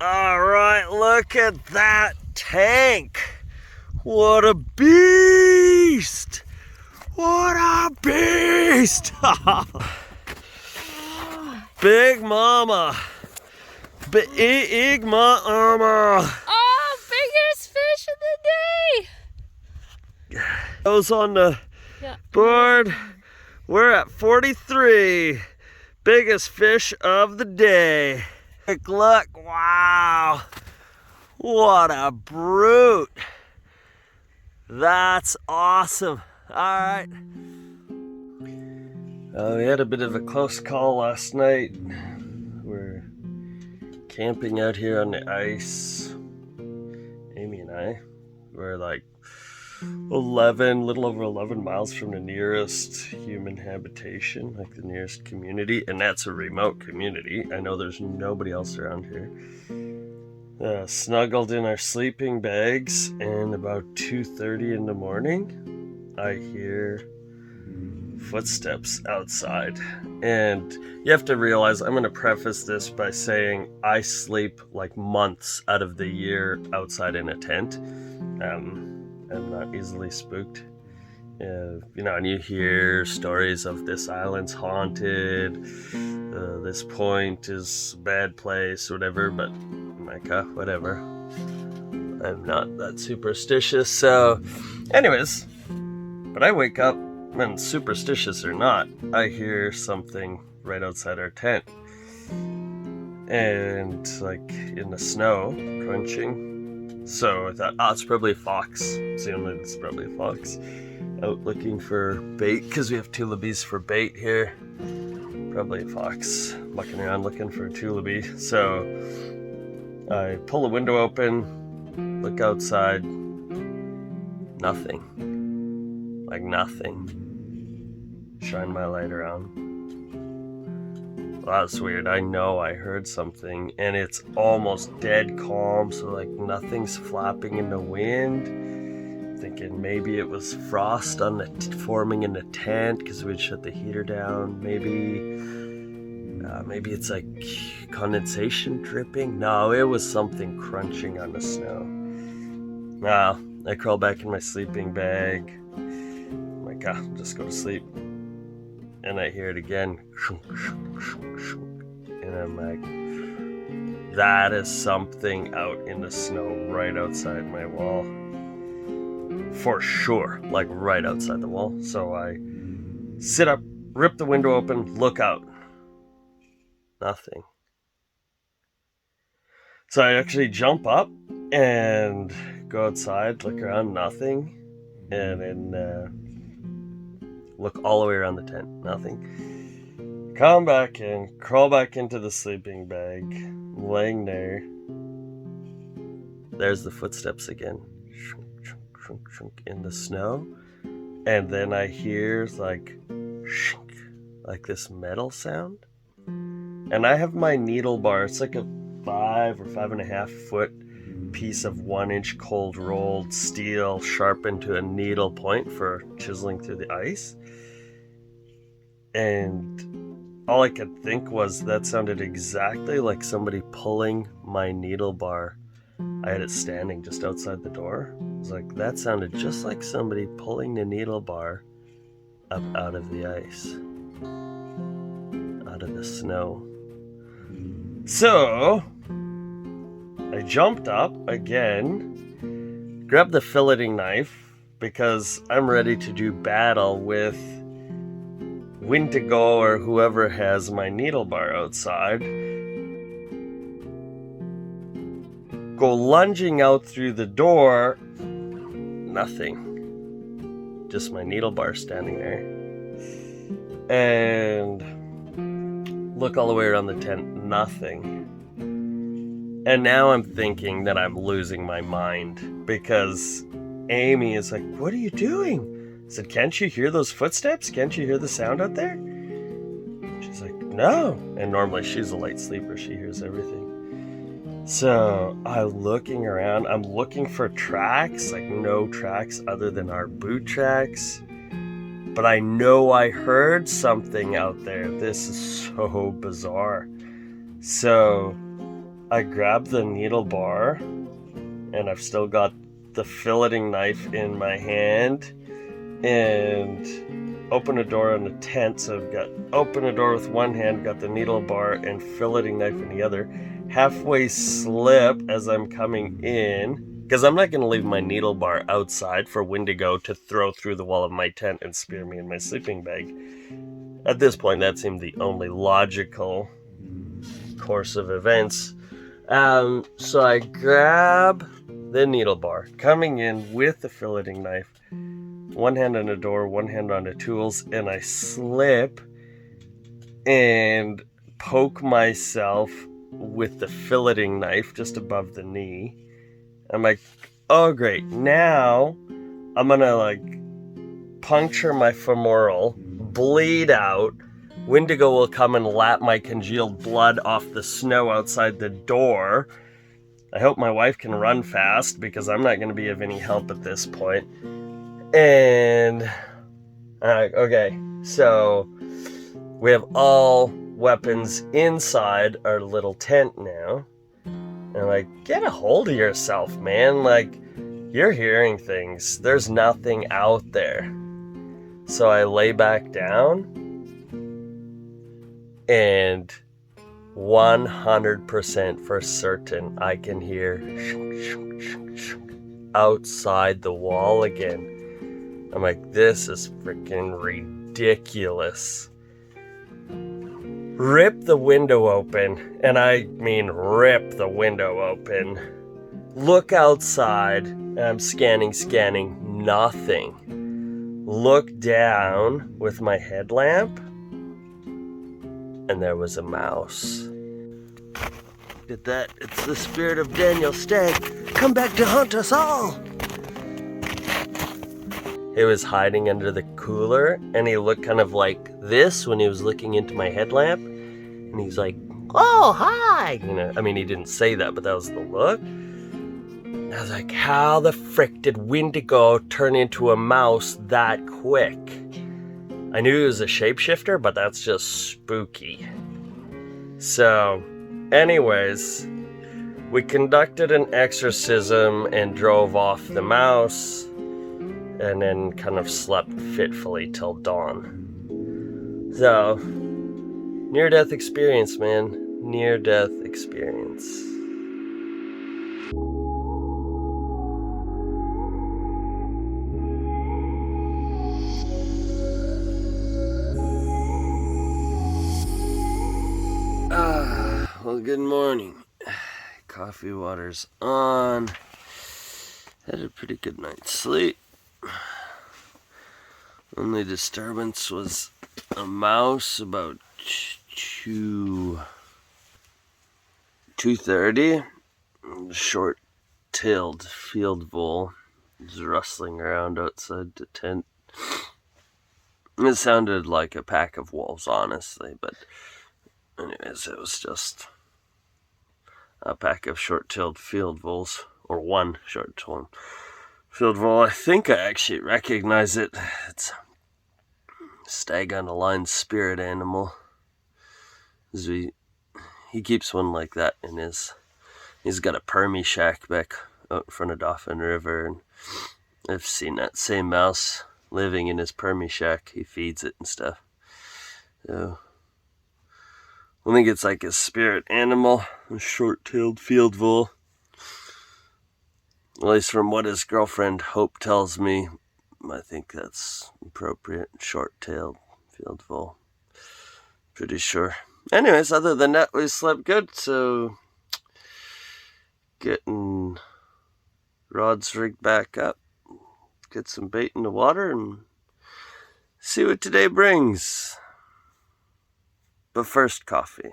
All right, look at that tank. What a beast! What a beast! Big mama. Big mama. Oh, biggest fish of the day. Goes on the board. We're at 43. Biggest fish of the day. Look, wow. What a brute. That's awesome. All right. We had a bit of a close call last night. We're camping out here on the ice. Amy and I. We're like little over 11 miles from the nearest human habitation, like the nearest community, and that's a remote community. I know there's nobody else around here. Snuggled in our sleeping bags, and about 2:30 in the morning, I hear footsteps outside. And you have to realize, I'm going to preface this by saying I sleep like months out of the year outside in a tent. I'm not easily spooked. And you hear stories of this island's haunted, this point is a bad place, whatever, but I'm like, whatever. I'm not that superstitious. So, anyways, but I wake up, and superstitious or not, I hear something right outside our tent. And like in the snow, crunching. So I thought, it's probably a fox. Assuming it's probably a fox. Out looking for bait, because we have tulipies for bait here. Probably a fox mucking around looking for a tulipy. So I pull the window open, look outside, nothing. Like nothing. Shine my light around. Well, that's weird. I know I heard something, and it's almost dead calm, so like nothing's flapping in the wind. Thinking maybe it was frost forming in the tent because we'd shut the heater down. Maybe it's like condensation dripping. No, it was something crunching on the snow. I crawl back in my sleeping bag. I'm like, I'll just go to sleep. And I hear it again. And I'm like, that is something out in the snow right outside my wall. For sure, like right outside the wall. So I sit up, rip the window open, look out. Nothing. So I actually jump up and go outside, look around, nothing. And then look all the way around the tent, nothing. Come back in, crawl back into the sleeping bag, laying there. There's the footsteps again. Shunk in the snow, and then I hear like this metal sound, and I have my needle bar. It's like a 5 or 5.5 foot piece of 1-inch cold rolled steel sharpened to a needle point for chiseling through the ice, and all I could think was that sounded exactly like somebody pulling my needle bar. I had it standing just outside the door. It was like, that sounded just like somebody pulling the needle bar up out of the ice. Out of the snow. So, I jumped up again, grabbed the filleting knife, because I'm ready to do battle with Wendigo or whoever has my needle bar outside. Go lunging out through the door, nothing. Just my needle bar standing there. And look all the way around the tent, nothing. And now I'm thinking that I'm losing my mind, because Amy is like, what are you doing? I said, can't you hear those footsteps? Can't you hear the sound out there? She's like, no. And normally she's a light sleeper, she hears everything. So I'm looking around, I'm looking for tracks, like no tracks other than our boot tracks. But I know I heard something out there. This is so bizarre. So I grab the needle bar, and I've still got the filleting knife in my hand, and open a door on the tent. So I've got open a door with one hand, got the needle bar and filleting knife in the other. Halfway slip as I'm coming in, because I'm not going to leave my needle bar outside for Wendigo to throw through the wall of my tent and spear me in my sleeping bag. At this point, that seemed the only logical course of events. So I grab the needle bar, coming in with the filleting knife, one hand on the door, one hand on the tools, and I slip and poke myself with the filleting knife just above the knee. I'm like, oh great, now I'm gonna puncture my femoral, bleed out. Wendigo will come and lap my congealed blood off the snow outside the door. I hope my wife can run fast because I'm not going to be of any help at this point. And okay, so we have all weapons inside our little tent now. And get a hold of yourself, man. You're hearing things. There's nothing out there. So I lay back down, and 100% for certain I can hear outside the wall again. I'm like, this is freaking ridiculous. Rip the window open, and I mean rip the window open. Look outside, and I'm scanning, nothing. Look down with my headlamp, and there was a mouse. Look at that, it's the spirit of Daniel Stagg. Come back to hunt us all! It was hiding under the cooler, and he looked kind of like this when he was looking into my headlamp. And he's like, oh, hi! He didn't say that, but that was the look. I was like, how the frick did Wendigo turn into a mouse that quick? I knew he was a shapeshifter, but that's just spooky. So, anyways, we conducted an exorcism and drove off the mouse, and then kind of slept fitfully till dawn. So, near-death experience, man. Near-death experience. Well, good morning. Coffee water's on. Had a pretty good night's sleep. Only disturbance was a mouse about 2:30. Short-tailed field vole was rustling around outside the tent. It sounded like a pack of wolves, honestly, but anyways, it was just a pack of short-tailed field voles, or one short-tailed field vole. I think I actually recognize it. It's a stag on a line spirit animal. He keeps one like that in his. He's got a permy shack back out in front of Dauphin River, and I've seen that same mouse living in his permy shack. He feeds it and stuff. So I think it's like a spirit animal, a short-tailed field vole. At least from what his girlfriend Hope tells me, I think that's appropriate. Short-tailed field vole. Pretty sure. Anyways, other than that, we slept good, so getting rods rigged back up, get some bait in the water, and see what today brings. But first, coffee.